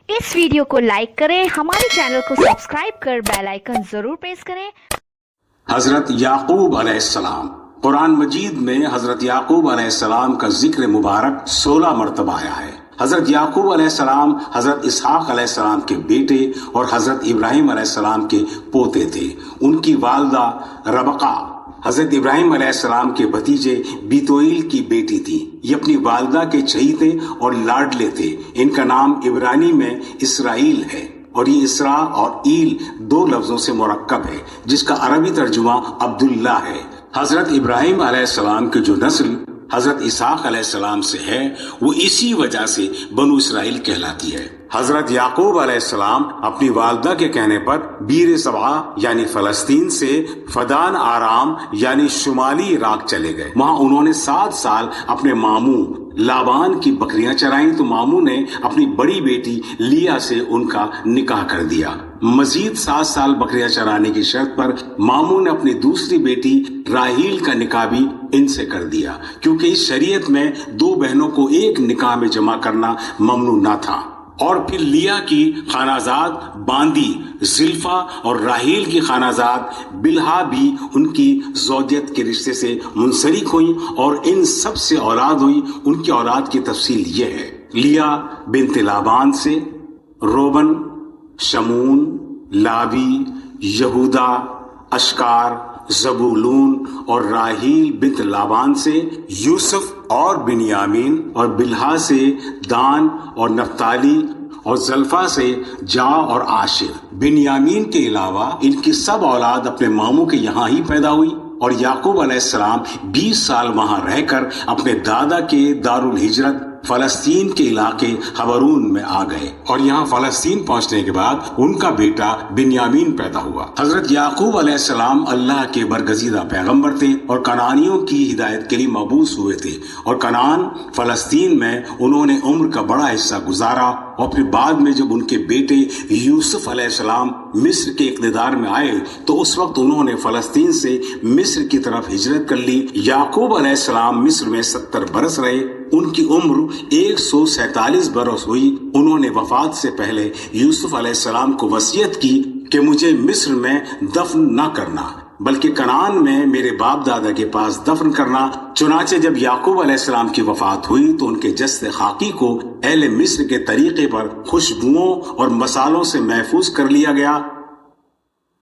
اس video کو like کریں، ہمارے چینل کو سبسکرائب کر بیل آئیکن ضرور پریس کریں۔ حضرت یعقوب علیہ السلام، قرآن مجید میں حضرت یعقوب علیہ السلام کا ذکر مبارک 16 مرتبہ آیا ہے۔ حضرت یعقوب علیہ السلام حضرت اسحاق علیہ السلام کے بیٹے اور حضرت ابراہیم علیہ السلام کے پوتے تھے۔ ان کی والدہ ربقہ حضرت ابراہیم علیہ السلام کے بھتیجے بیتوئیل کی بیٹی تھی۔ یہ اپنی والدہ کے چہیتے اور لاڈلے تھے۔ ان کا نام عبرانی میں اسرائیل ہے اور یہ اسرا اور ایل 2 لفظوں سے مرکب ہے، جس کا عربی ترجمہ عبداللہ ہے۔ حضرت ابراہیم علیہ السلام کی جو نسل حضرت اسحاق علیہ السلام سے ہے، وہ اسی وجہ سے بنو اسرائیل کہلاتی ہے۔ حضرت یعقوب علیہ السلام اپنی والدہ کے کہنے پر بیر سبعہ یعنی فلسطین سے فدان آرام یعنی شمالی عراق چلے گئے۔ وہاں انہوں نے 7 سال اپنے ماموں لابان کی بکریاں چرائیں تو ماموں نے اپنی بڑی بیٹی لیا سے ان کا نکاح کر دیا۔ مزید 7 سال بکریاں چرانے کی شرط پر ماموں نے اپنی دوسری بیٹی راہیل کا نکاح بھی ان سے کر دیا، کیونکہ اس شریعت میں 2 بہنوں کو ایک نکاح میں جمع کرنا ممنوع نہ تھا۔ اور پھر لیا کی خانہ باندی زلفا اور راہیل کی خانہ بلہا بھی ان کی زوجیت کے رشتے سے منسلک ہوئی اور ان سب سے اولاد ہوئی۔ ان کی اولاد کی تفصیل یہ ہے: لیا بنت لابان سے روبن، شمون، لاوی، یہودا، اشکار، زبولون، اور راہیل بنت لابان سے یوسف اور بنیامین، اور بلہا سے دان اور نفتالی، اور زلفا سے جا اور عاشر۔ بنیامین کے علاوہ ان کی سب اولاد اپنے ماموں کے یہاں ہی پیدا ہوئی، اور یعقوب علیہ السلام 20 سال وہاں رہ کر اپنے دادا کے دارالہجرت فلسطین کے علاقے حبرون میں آ گئے، اور یہاں فلسطین پہنچنے کے بعد ان کا بیٹا بنیامین پیدا ہوا۔ حضرت یعقوب علیہ السلام اللہ کے برگزیدہ پیغمبر تھے اور کنعانیوں کی ہدایت کے لیے مبعوث ہوئے تھے، اور کنعان فلسطین میں انہوں نے عمر کا بڑا حصہ گزارا۔ اور پھر بعد میں جب ان کے بیٹے یوسف علیہ السلام مصر کے اقتدار میں آئے تو اس وقت انہوں نے فلسطین سے مصر کی طرف ہجرت کر لی۔ یعقوب علیہ السلام مصر میں 70 برس رہے۔ ان کی عمر 147 برس ہوئی۔ انہوں نے وفات سے پہلے یوسف علیہ السلام کو وصیت کی کہ مجھے مصر میں دفن نہ کرنا بلکہ کنعان میں میرے باپ دادا کے پاس دفن کرنا۔ چنانچہ جب یعقوب علیہ السلام کی وفات ہوئی تو ان کے جسد خاکی کو اہل مصر کے طریقے پر خوشبوؤں اور مصالوں سے محفوظ کر لیا گیا